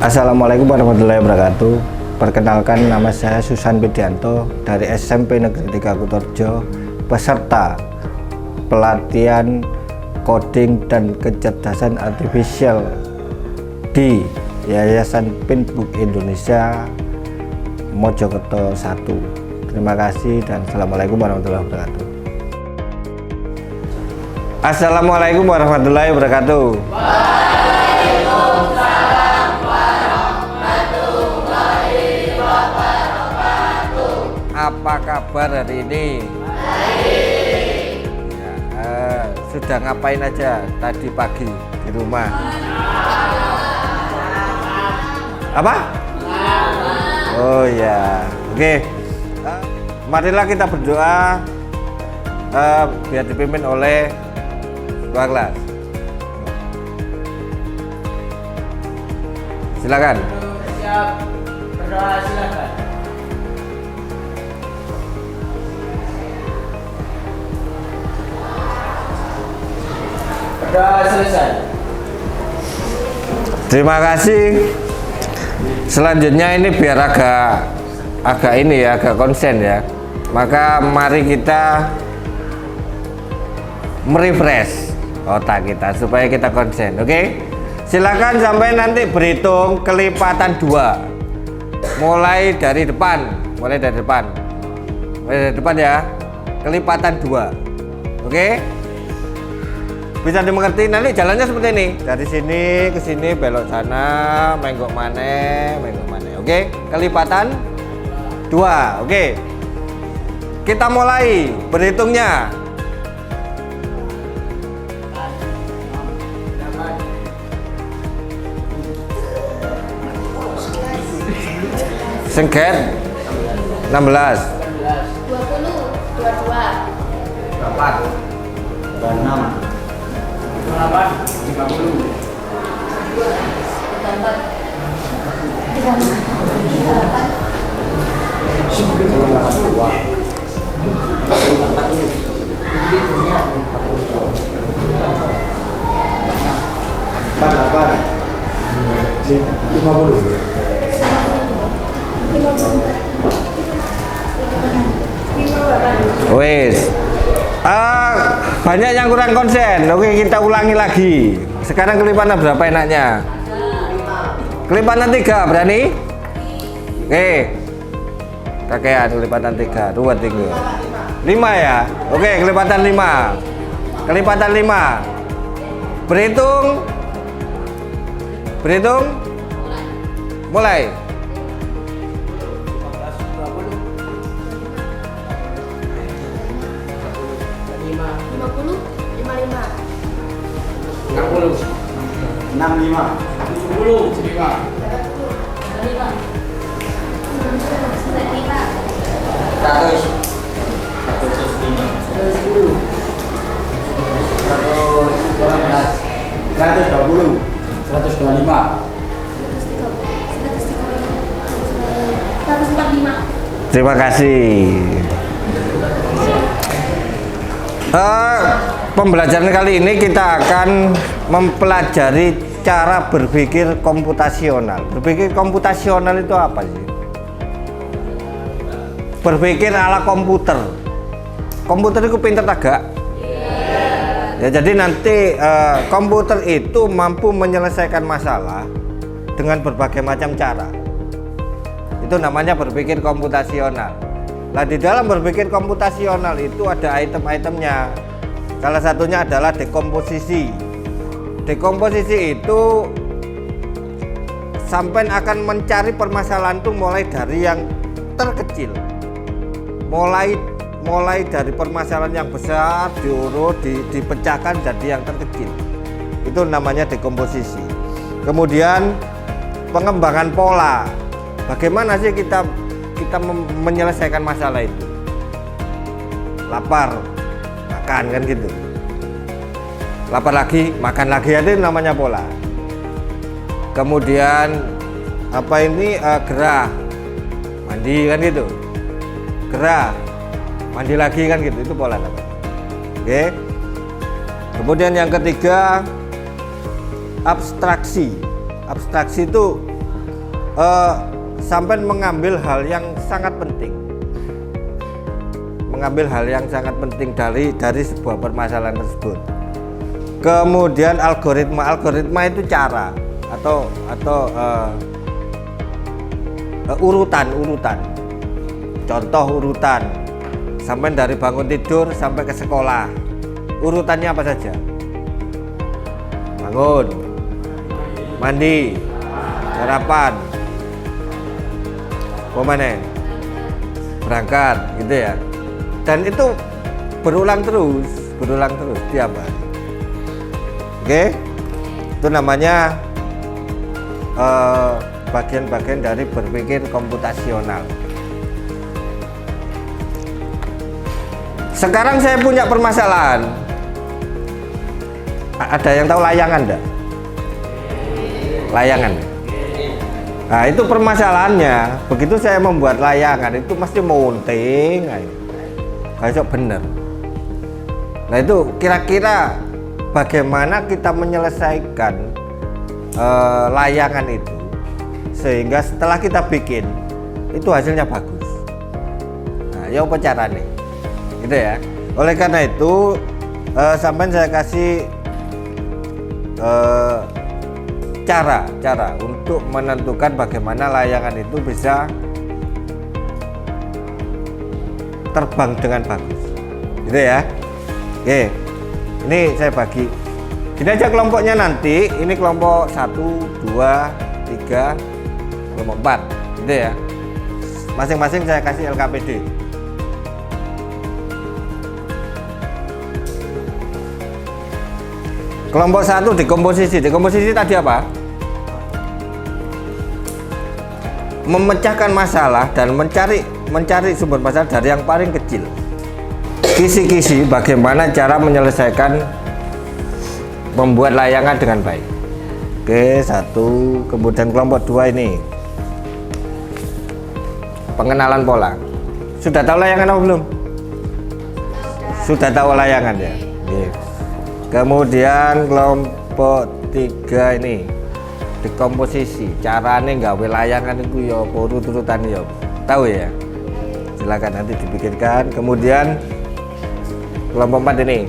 Assalamualaikum warahmatullahi wabarakatuh. Perkenalkan, nama saya Susan Widianto dari SMP Negeri 3 Kutorjo, peserta pelatihan coding dan kecerdasan artifisial di Yayasan Pinbook Indonesia Mojokerto 1. Terima kasih dan Assalamualaikum warahmatullahi wabarakatuh. Assalamualaikum warahmatullahi wabarakatuh. Apa kabar hari ini? Baik. Ya, sudah ngapain aja tadi pagi di rumah? Apa? Oh ya, oke. Marilah kita berdoa biar dipimpin oleh Ketua kelas. Silakan. Siap. Berdoa silakan. Berdoa selesai. Terima kasih. Selanjutnya ini biar agak ini ya, agak konsen ya. Maka mari kita merefresh otak kita supaya kita konsen. Oke? Silakan sampai nanti berhitung kelipatan 2. Mulai dari depan ya. Kelipatan 2. Oke? Bisa dimengerti, nanti jalannya seperti ini. Dari sini ke sini, belok sana, menggok mana. Oke? Kelipatan 2. Oke. Kita mulai berhitungnya. Sengket 16 20, 22, 8, 26, 28, 50, 50. Wes. Banyak yang kurang konsen. Oke, kita ulangi lagi. Sekarang kelipatan berapa enaknya? Kelipatan 3, berani? Oke. Kakean kelipatan 3, ruwet tinggi. 5 ya? Oke, kelipatan 5. Kelipatan 5. Berhitung. Mulai. 60, 65, 70, 145. Terima kasih. Pembelajaran kali ini kita akan mempelajari cara berpikir komputasional. Berpikir komputasional itu apa sih? Berpikir ala komputer. Komputer itu pinter agak? Ya, jadi nanti komputer itu mampu menyelesaikan masalah dengan berbagai macam cara. Itu namanya berpikir komputasional. Nah, di dalam berpikir komputasional itu ada item-itemnya. Salah satunya adalah dekomposisi. Dekomposisi itu sampai akan mencari permasalahan itu mulai dari yang terkecil. Mulai dari permasalahan yang besar diurut, dipecahkan jadi yang terkecil. Itu namanya dekomposisi. Kemudian pengembangan pola. Bagaimana sih kita menyelesaikan masalah itu? Lapar, makan kan gitu. Lapar lagi, makan lagi, itu namanya pola. Kemudian gerah, mandi kan gitu. Gerah, mandi lagi kan gitu, itu pola namanya. Oke. Kemudian yang ketiga, abstraksi. Abstraksi itu sampai mengambil hal yang sangat penting. Mengambil hal yang sangat penting dari sebuah permasalahan tersebut. Kemudian algoritma itu cara atau urutan. Contoh urutan sampai dari bangun tidur sampai ke sekolah. Urutannya apa saja? Bangun, mandi, sarapan, berangkat, gitu ya. Dan itu berulang terus tiap hari. Oke, itu namanya bagian-bagian dari berpikir komputasional. Sekarang saya punya permasalahan. Ada yang tahu layangan enggak? Layangan. Nah, itu permasalahannya. Begitu saya membuat layangan itu mesti mounting. Kayak bener. Nah, itu kira-kira bagaimana kita menyelesaikan layangan itu sehingga setelah kita bikin itu hasilnya bagus. Nah, ya apa caranya? Gitu ya. Oleh karena itu sampai saya kasih cara untuk menentukan bagaimana layangan itu bisa terbang dengan bagus, gitu ya. Oke, ini saya bagi gini aja kelompoknya nanti. Ini kelompok 1, 2, 3, kelompok 4, gitu ya. Masing-masing saya kasih LKPD. Kelompok 1 dekomposisi tadi apa? Memecahkan masalah dan mencari sumber masalah dari yang paling kecil. Kisi-kisi bagaimana cara menyelesaikan membuat layangan dengan baik. Oke, 1. Kemudian kelompok 2 ini pengenalan pola. Sudah tahu layangan atau belum? Sudah tahu layangan ya. Oke. Kemudian kelompok 3 ini dekomposisi, carane nggawe layangan itu ya apa, urut-urutan ya tahu ya. Silakan nanti dipikirkan. Kemudian kelompok 4 ini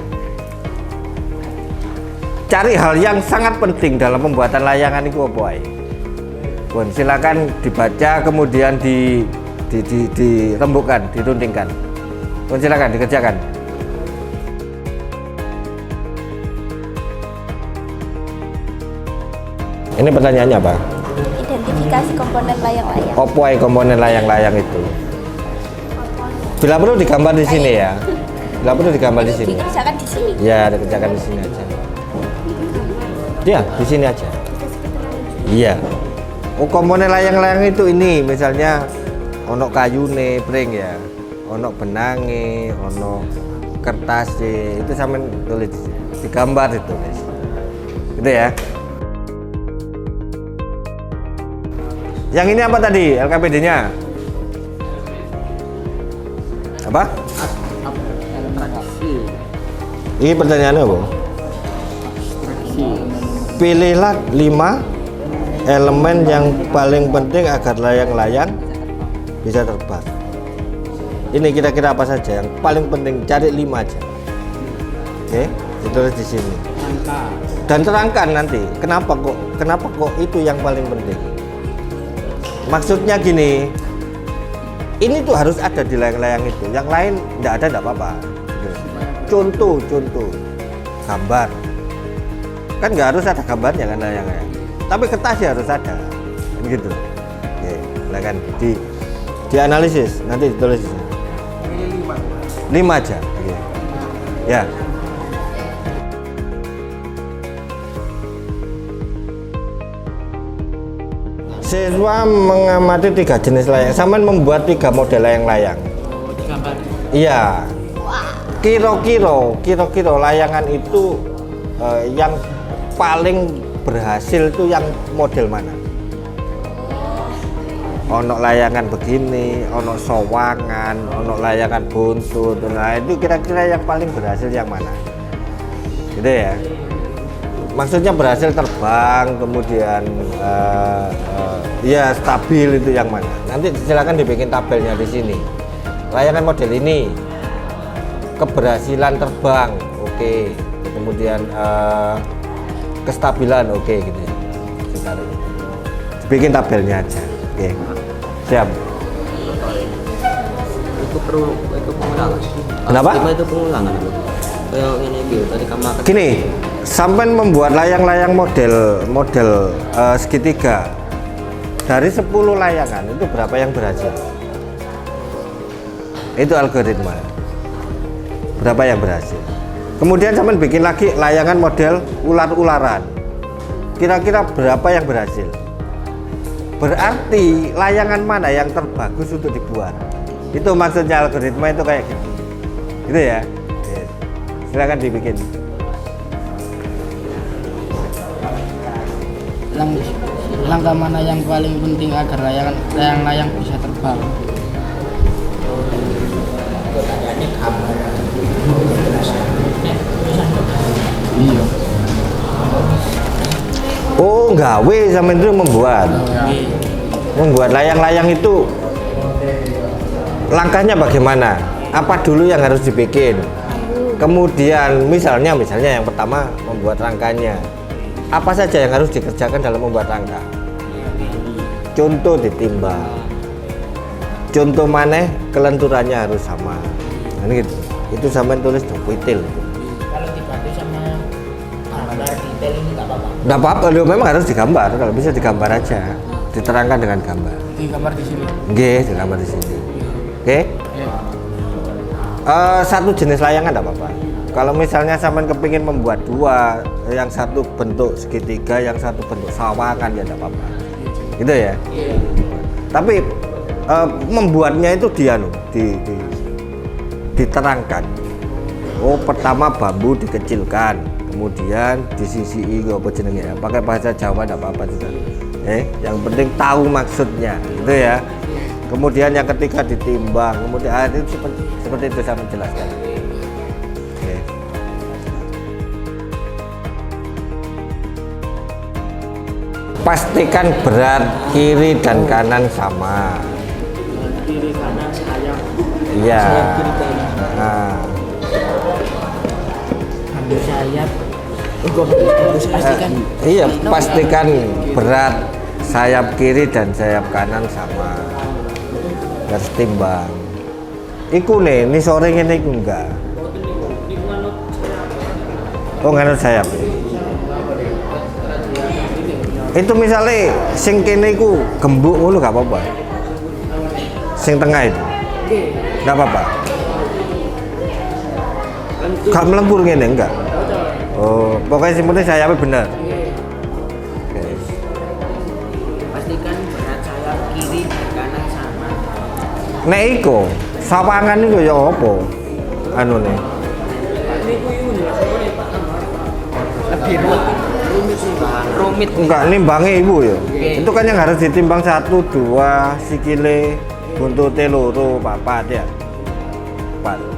cari hal yang sangat penting dalam pembuatan layangan itu apa ya. Pun silakan dibaca kemudian dirembukkan, dirundingkan. Pun silakan dikerjakan. Ini pertanyaannya apa? Identifikasi komponen layang-layang. Apa ya komponen layang-layang itu? Bila perlu digambar di sini ya. Bila perlu digambar di sini. Dikerjakan di sini. Ya, dikerjakan di sini aja. Ya, di sini aja. Iya. Oh, komponen layang-layang itu ini, misalnya ono kayune, pring ya. Ono benange, ono kertas itu sampean tulis di sini. Digambar ditulis. Gitu ya. Yang ini apa tadi LKPD-nya? Apa? Ini pertanyaannya apa? Pilihlah 5 elemen yang paling penting agar layang-layang bisa terbang. Ini kira-kira apa saja yang paling penting? Cari 5 aja. Oke, ditulis di sini. Dan terangkan nanti kenapa kok itu yang paling penting. Maksudnya gini, ini tuh harus ada di layang-layang itu. Yang lain tidak ada, tidak apa-apa. Contoh, gambar. Kan nggak harus ada gambarnya kan layang-layang. Tapi kertasnya harus ada, begitu. Oke, silakan dianalisis, nanti ditulis di sini. 5 aja. Oke. Ya. Siswa mengamati 3 jenis layang. Sampai membuat 3 model layang-layang. Iya. Kira-kira layangan itu yang paling berhasil itu yang model mana? Ono layangan begini, ono sowangan, ono layangan buntut. Nah, itu kira-kira yang paling berhasil yang mana? Gitu ya. maksudnya berhasil terbang, kemudian ya stabil itu yang mana? Nanti silakan dibikin tabelnya di sini. Layangan model ini keberhasilan terbang, oke. Kemudian kestabilan, oke gitu ya. Ditaruh. Bikin tabelnya aja, oke. Siap. Itu perlu itu pengulangan. Kenapa? Itu pengulangan. Kayak ini gitu tadi kamu akan Gini, sampai membuat layang-layang model segitiga dari 10 layangan itu berapa yang berhasil? Itu algoritma. Berapa yang berhasil? Kemudian sampai bikin lagi layangan model ular-ularan. Kira-kira berapa yang berhasil? Berarti layangan mana yang terbagus untuk dibuat? Itu maksudnya algoritma itu kayak gitu. Gitu ya. Silakan dibikin. Langkah mana yang paling penting agar layang-layang bisa terbang? Iya. Oh, gawe sama itu membuat layang-layang itu langkahnya bagaimana? Apa dulu yang harus dibikin? Kemudian misalnya yang pertama membuat rangkanya. Apa saja yang harus dikerjakan dalam membuat rangka? Contoh ditimbang. Contoh mana kelenturannya harus sama. Nah, gitu. Itu sampai tulis detail. Kalau dibantu sama gambar detail ini nggak apa-apa. Nggak apa-apa, memang harus digambar. Kalau bisa digambar aja, diterangkan dengan gambar. Digambar di sini. Oke, digambar di sini. Oke. Ya. Satu jenis layangan enggak apa-apa. Kalau misalnya sampean kepingin membuat dua, yang satu bentuk segitiga, yang satu bentuk sawangan ya enggak apa-apa. Gitu ya. Tapi membuatnya itu diterangkan. Oh, pertama bambu dikecilkan, kemudian disisihi apa jenenge ya. Pakai bahasa Jawa enggak apa-apa juga. Yang penting tahu maksudnya, gitu ya. Kemudian yang ketiga ditimbang, kemudian itu seperti itu saya menjelaskan. Oke. Pastikan berat kiri dan kanan sama. Kiri kanan sayap. Iya. sayap kiri kanan. Ambil sayap. Harus pastikan. Iya, pastikan berat sayap kiri dan sayap kanan sama. Harus timbang. Iku nih, ini sore ini iku enggak. Oh, nganut sayap. Itu misalnya sing kene iku gembuk ngono gak apa-apa. Sing tengah itu. Enggak apa-apa. Gak melengkur ngene enggak. Oh, pokoknya sing penting sayapnya bener. Oke. Pastikan berat sayap kiri dan kanan sama. Nek iku sawangan iku ya apa? Anune. Lebih rumit sih. Rumit. Enggak nimbangnya ibu ya. Itu kan yang harus ditimbang 1, 2 sikile, buntute loro, papat ya. 4.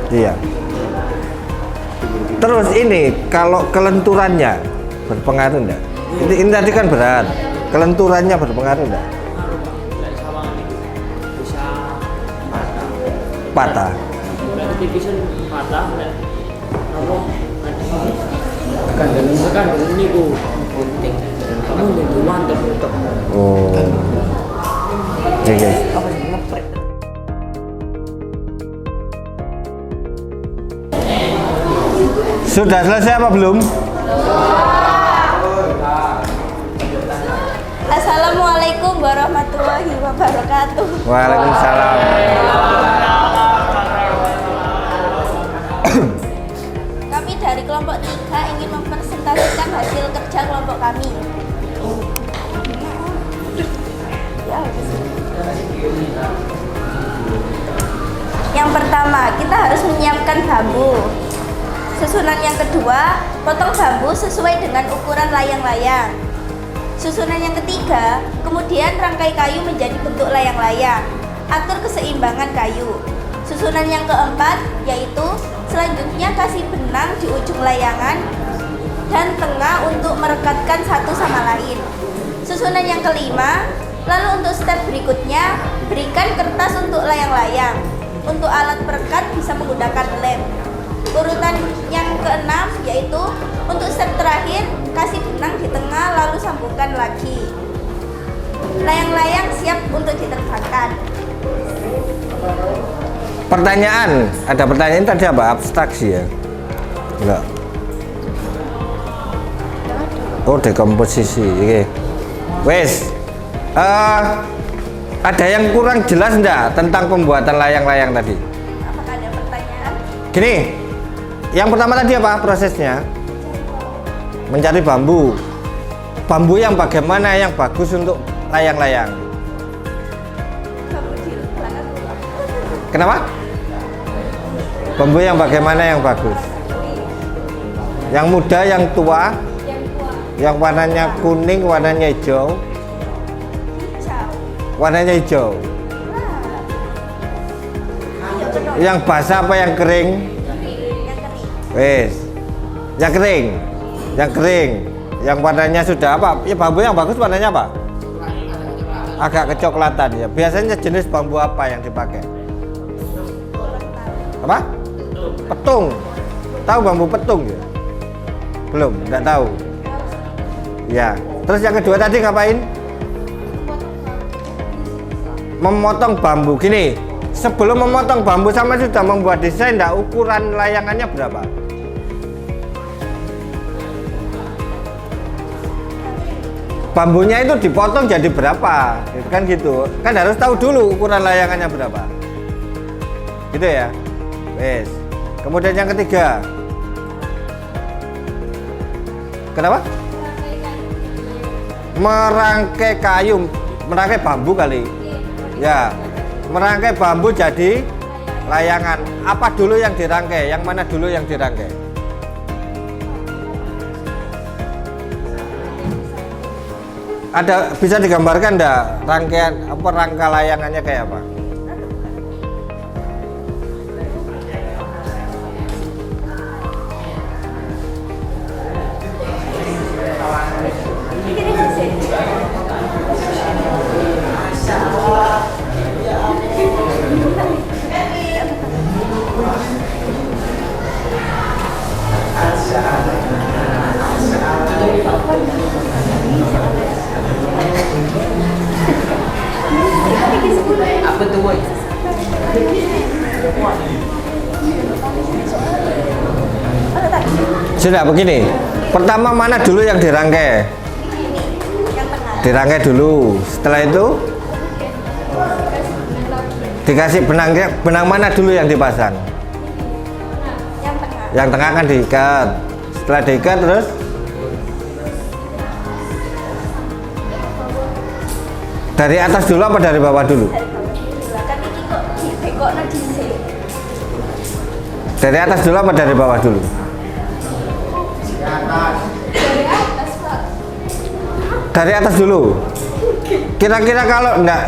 Iya. Terus ini kalau kelenturannya berpengaruh enggak? Ini tadi kan berat. Kelenturannya berpengaruh enggak? Patah. Tipisan patah nek apa kandang ini ku penting. Kamu jadi mantep. Oh. Oke. Apa sih ngeprek? Sudah selesai apa belum? Assalamualaikum warahmatullahi wabarakatuh. Waalaikumsalam. Kami dari kelompok 3 ingin mempresentasikan hasil kerja kelompok kami. Ya, yang pertama, kita harus menyiapkan bambu. Susunan yang kedua, potong bambu sesuai dengan ukuran layang-layang. Susunan yang ketiga, kemudian rangkai kayu menjadi bentuk layang-layang. Atur keseimbangan kayu. Susunan yang keempat yaitu selanjutnya kasih benang di ujung layangan dan tengah untuk merekatkan satu sama lain. Susunan yang kelima, lalu untuk step berikutnya berikan kertas untuk layang-layang. Untuk alat perekat bisa menggunakan lem. Urutan yang keenam yaitu untuk step terakhir kasih benang di tengah lalu sambungkan lagi. Layang-layang siap untuk diterbangkan. Pertanyaan, ada pertanyaan tadi apa? Abstraksi ya? Enggak. Oh, dekomposisi. Oke. Wes. Ada yang kurang jelas enggak tentang pembuatan layang-layang tadi? Apakah ada pertanyaan? Gini. Yang pertama tadi apa prosesnya? Mencari bambu. Bambu yang bagaimana yang bagus untuk layang-layang? Kamu di belakang. Kenapa? Bambu yang bagaimana yang bagus? Yang muda, yang tua, Yang tua yang warnanya kuning, warnanya hijau, hijau. warnanya hijau. Iya benar. Yang basah apa yang kering? Yang kering. Wes. Yang kering. Yang kering. Yang warnanya sudah apa? Ya bambu yang bagus warnanya apa? Agak kecoklatan ya. Biasanya jenis bambu apa yang dipakai? Apa? Petung. Tahu bambu petung ya? Belum, enggak tahu. Ya. Terus yang kedua tadi ngapain? Memotong bambu. Gini, sebelum memotong bambu sama sudah membuat desain enggak ukuran layangannya berapa? Bambunya itu dipotong jadi berapa? Kan gitu. Kan harus tahu dulu ukuran layangannya berapa. Gitu ya. Wes. Kemudian yang ketiga. Kenapa? Merangkai kayu, merangkai bambu kali. Ya. Merangkai bambu jadi layangan. Apa dulu yang dirangkai? Yang mana dulu yang dirangkai? Ada bisa digambarkan enggak rangkaian apa rangka layangannya kayak apa? Apa tu boy? Sudah begini. Pertama mana dulu yang dirangkai? Yang tengah. Dirangkai dulu. Setelah itu dikasih benang mana dulu yang dipasang? Yang tengah. Yang tengah kan diikat. Setelah diikat terus dari atas dulu apa dari bawah dulu? Dari bawah dulu. Kan ini kok dibekokno dhisik. Dari atas dulu apa dari bawah dulu? Dari atas, Pak. Dari atas dulu. Kira-kira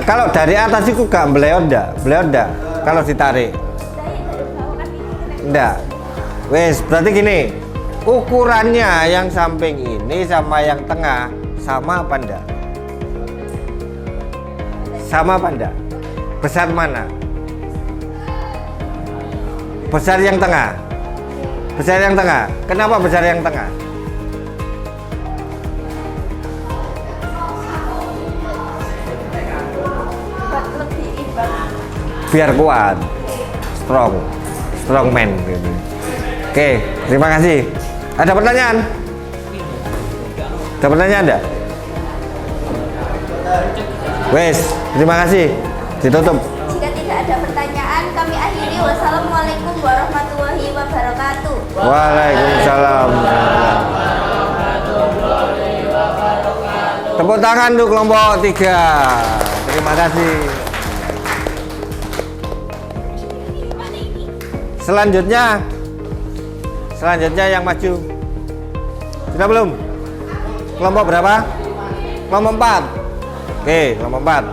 kalau dari atas itu gak beleot enggak? Beleot enggak? Kalau ditarik? Dari bawah kan ini kena. Enggak. Wes, berarti gini. Ukurannya yang samping ini sama yang tengah sama apa enggak? Sama apa enggak? Besar mana? Besar yang tengah. Besar yang tengah. Kenapa besar yang tengah? Buat lebih imbang. Biar kuat. Strong man gitu. Oke, terima kasih. Ada pertanyaan? Ada pertanyaan enggak? Wes, terima kasih. Ditutup. Jika tidak ada pertanyaan, kami akhiri. Wassalamualaikum warahmatullahi wabarakatuh. Waalaikumsalam. Tepuk tangan untuk kelompok 3. Terima kasih. Selanjutnya yang maju. Sudah belum? Kelompok berapa? Kelompok 4. Oke, kelompok 4.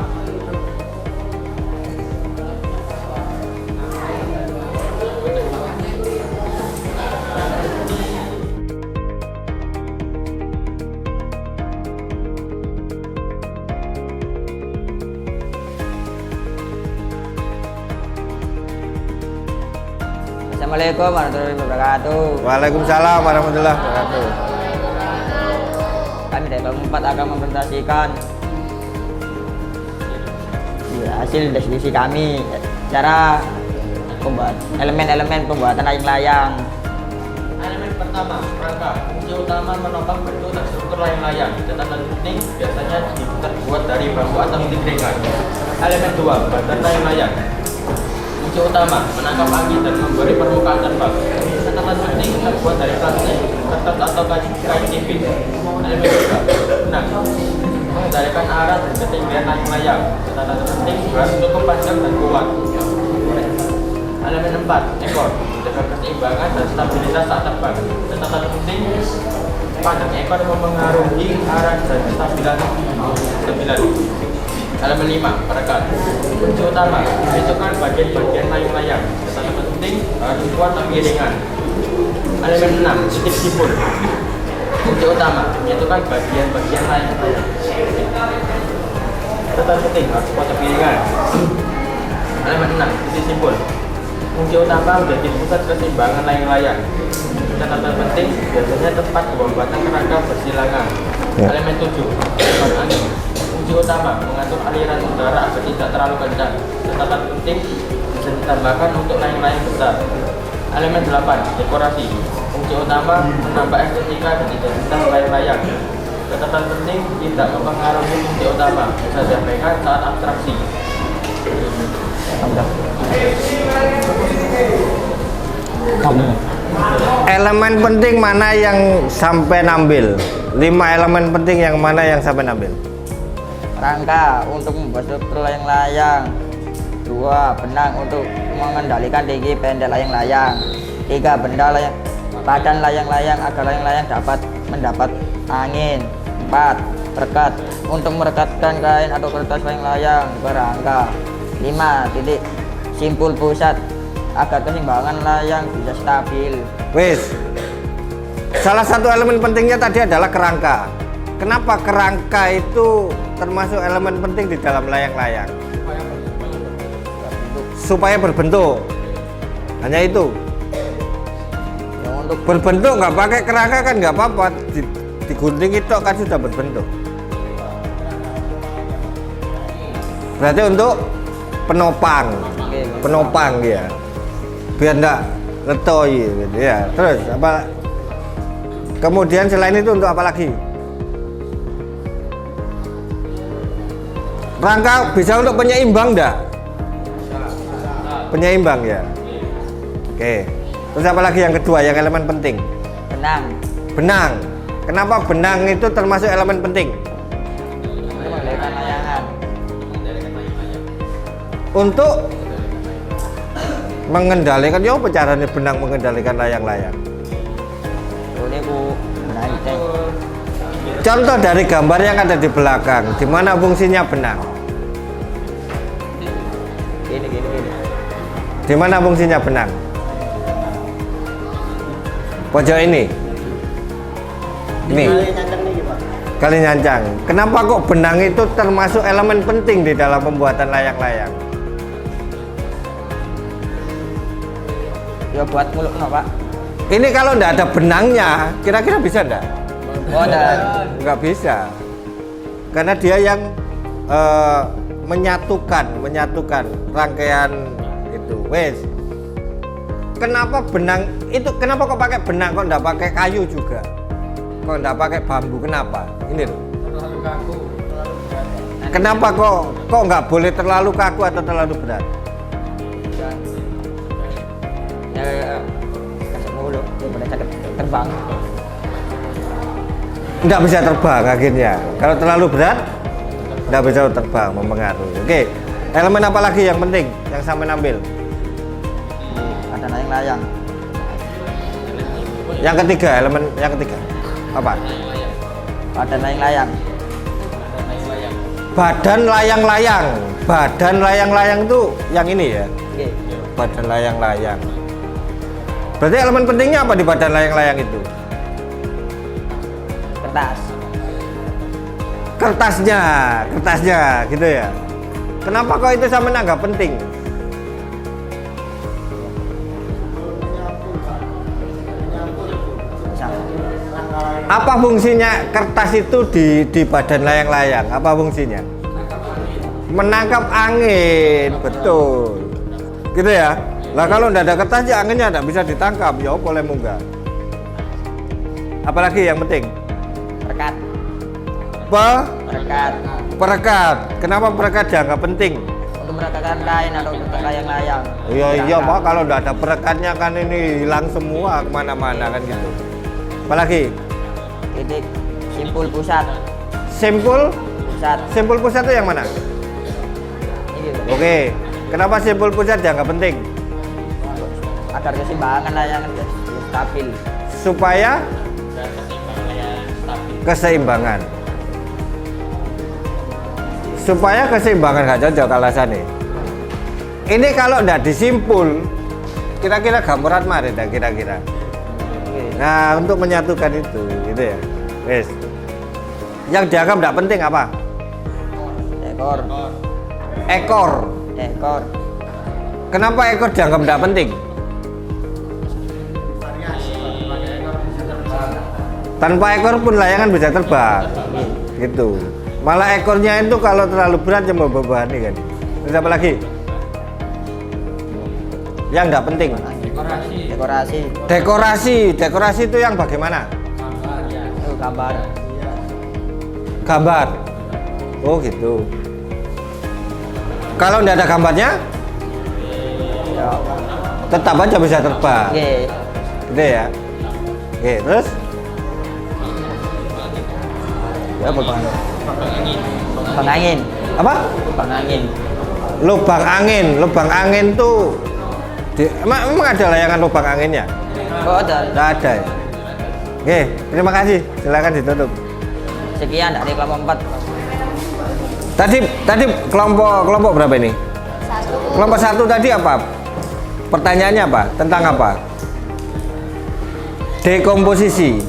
Assalamualaikum warahmatullahi wabarakatuh. Waalaikumsalam warahmatullahi wabarakatuh. Kami dari kelompok 4 akan mempresentasikan hasil diskusi kami cara pembuat elemen-elemen pembuatan layang-layang. Elemen pertama, rangka. Fungsi utama menopang bentuk dan struktur layang-layang. Catatan penting biasanya terbuat dari bambu atau inti ringan. Elemen 2, badan layang-layang. Fungsi utama menangkap angin dan memberi permukaan terbang. Catatan penting terbuat dari plastik, kertas atau kain tipis. Elemen 3, benang. Mengendalikan arah dan ketinggian layang-layang. Catatan penting harus cukup panjang dan kuat. Elemen 4, ekor. Menjaga keseimbangan dan stabilitas saat terbang. Catatan penting, panjang ekor memengaruhi arah dan stabilan. Elemen 5, perekat. Fungsi utama, menentukan bagian-bagian layang-layang. Catatan penting, harus kuat tapi ringan. Elemen 6, titik simpul. Fungsi utama, menentukan bagian-bagian layang-layang. Catatan penting, harus kuat tapi ringan. Elemen 6, titik simpul. Fungsi utama menjadi pusat keseimbangan layang-layang. Catatan penting, biasanya tempat pembuatan kerangka bersilangan. Ya. Elemen 7, ekor angin. Fungsi utama mengatur aliran udara agar tidak terlalu kencang. Catatan penting bisa ditambahkan untuk layang-layang besar. Elemen 8, dekorasi. Fungsi utama menambah estetika dan identitas layang-layang. Catatan penting tidak mempengaruhi fungsi utama, bisa diabaikan saat abstraksi. Elemen penting mana yang sampai nambil? 5 elemen penting yang mana yang sampai nambil? Rangka untuk membuat struktur layang-layang. 2, benang untuk mengendalikan tinggi pendek layang-layang. 3, badan layang-layang agar layang-layang dapat mendapat angin. 4, perekat untuk merekatkan kain atau kertas layang-layang berangka. 5, titik simpul pusat agar keseimbangan layang bisa stabil. Wis. Salah satu elemen pentingnya tadi adalah kerangka. Kenapa kerangka itu termasuk elemen penting di dalam layang-layang? Supaya berbentuk. Hanya itu. Ya, untuk Berbentuk nggak pakai kerangka kan nggak apa-apa. Digunting itu kan sudah berbentuk. Berarti untuk penopang, penopang ya, biar enggak letoi gitu ya. Terus apa? Kemudian selain itu untuk apa lagi? Rangka bisa untuk penyeimbang enggak? Penyeimbang ya. Oke. Terus apa lagi yang kedua yang elemen penting? benang Benang. Kenapa benang itu termasuk elemen penting? untuk mengendalikan layangan. Untuk mengendalikan ya apa caranya benang mengendalikan layang-layang? Ini ku benang ceng. Contoh dari gambar yang ada di belakang, di mana fungsinya benang? Gini. Di mana fungsinya benang? Pojok ini. Ini. Kali nyancang. Kenapa kok benang itu termasuk elemen penting di dalam pembuatan layang-layang? Ya buat muluk no, Pak. Ini kalau nggak ada benangnya, kira-kira bisa nggak? Oh, dan Nggak bisa. Karena dia yang menyatukan rangkaian itu. Wes. Kenapa benang itu? Kenapa kok pakai benang? Kok nggak pakai kayu juga? Kok nggak pakai bambu? Kenapa? Ini loh. Terlalu kaku, terlalu berat. Kenapa kok nggak boleh terlalu kaku atau terlalu berat? ya kasih muluk, ya pada sakit terbang. Nggak bisa terbang akhirnya. Kalau terlalu berat, nggak bisa terbang, mempengaruhi. Oke. Elemen apa lagi yang penting yang sampai ambil? Ada layang-layang. Yang ketiga, elemen yang ketiga apa? Ada layang-layang. Badan layang-layang. Badan layang-layang itu yang ini ya. Oke. Badan layang-layang. Berarti elemen pentingnya apa di badan layang-layang itu? Kertas. Kertasnya gitu ya. Kenapa kok itu sama nggak penting? Apa fungsinya kertas itu di badan layang-layang? Apa fungsinya? Menangkap angin, betul. Gitu ya. Lah kalau nggak ada kertas ya anginnya nggak bisa ditangkap, ya boleh munggah. Apalagi yang penting? Perekat. Perekat. Perekat. Kenapa perekat dianggap penting? Untuk merekatkan kain atau untuk layang-layang. Iya Pak, kalau nggak ada perekatnya kan ini hilang semua kemana-mana kan gitu. Apalagi? Titik simpul pusat. Simpul? Pusat. Simpul pusat itu yang mana? Ini Oke. Kenapa simpul pusat dianggap penting? agar keseimbangan layangan stabil. Supaya keseimbangan. Supaya keseimbangan gak cocok alasannya. Ini kalau ndak disimpul, kira-kira gambaran mana dah kira-kira? Nah, untuk menyatukan itu, gitu ya. Wes. Yang dianggap ndak penting apa? Ekor. Ekor. Ekor. Kenapa ekor dianggap ndak penting? Tanpa ekor pun layangan bisa terbang. Gitu. Malah ekornya itu kalau terlalu berat cuma membebani kan. Terus apa lagi? Yang nggak penting. Dekorasi. Dekorasi. Dekorasi itu yang bagaimana? Itu gambar. Gambar. Oh gitu. Kalau nggak ada gambarnya, Ya. tetap aja bisa terbang. Oke. Gitu ya. Oke, terus? Ya lubang angin. Apa? Lubang angin. Lubang angin. Lubang angin tuh emang ada layangan lubang anginnya? Oh ada. Nggak ada ya? Oke, terima kasih. Silakan ditutup. Sekian dari kelompok 4. Tadi kelompok berapa ini? Kelompok 1 tadi apa? Pertanyaannya apa? Tentang apa? Dekomposisi.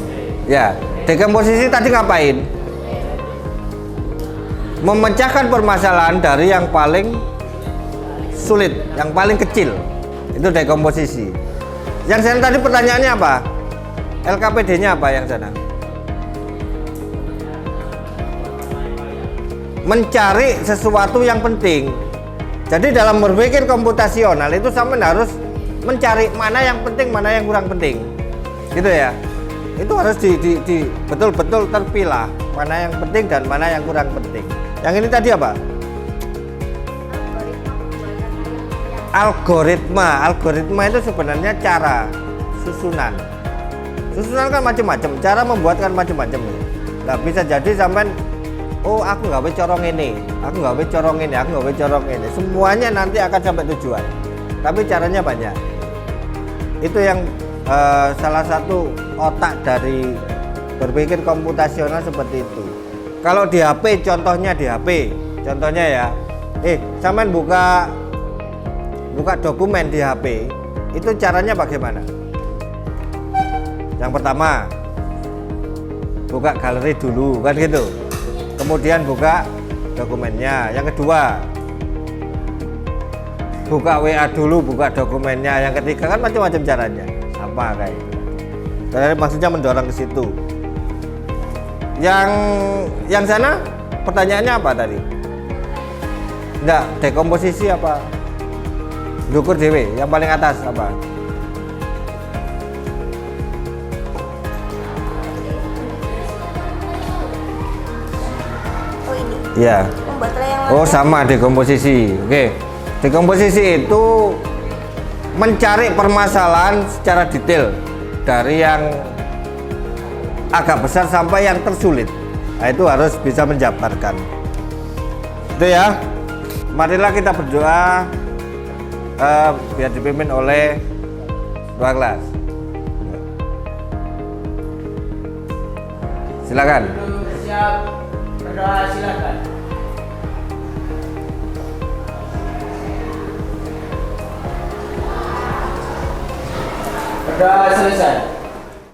Ya, dekomposisi tadi ngapain? Memecahkan permasalahan dari yang paling sulit, yang paling kecil. Itu dekomposisi. Yang sana tadi pertanyaannya apa? LKPD-nya apa yang sana? Mencari sesuatu yang penting. Jadi dalam berpikir komputasional itu sama harus mencari mana yang penting, mana yang kurang penting. Gitu ya. Itu harus betul-betul terpilah mana yang penting dan mana yang kurang penting. Yang ini tadi apa? Algoritma. Algoritma itu sebenarnya cara susunan. Susunan kan macam-macam, cara membuatkan macam-macam. Nah, bisa jadi sampai oh aku nggak corong ini, aku nggak corong ini, aku nggak corong ini. Semuanya nanti akan sampai tujuan. Tapi caranya banyak. Itu yang salah satu otak dari berpikir komputasional seperti itu. Kalau di HP, contohnya di HP, contohnya ya, sampean buka dokumen di HP, itu caranya bagaimana? Yang pertama, buka galeri dulu, kan gitu. Kemudian buka dokumennya. Yang kedua, buka WA dulu, buka dokumennya. Yang ketiga kan macam-macam caranya. Apa kayak gitu. Jadi maksudnya mendorong ke situ. Yang sana pertanyaannya apa tadi? Enggak, dekomposisi apa? Dukur dewe, yang paling atas apa? Oh ini. Iya. Membuat layang-layang. Oh sama dekomposisi. Oke. Dekomposisi itu mencari permasalahan secara detail dari yang agak besar sampai yang tersulit. Nah, itu harus bisa menjabarkan. Itu ya. Marilah kita berdoa biar dipimpin oleh dua kelas. Silakan. Siap. Berdoa silakan. Berdoa selesai.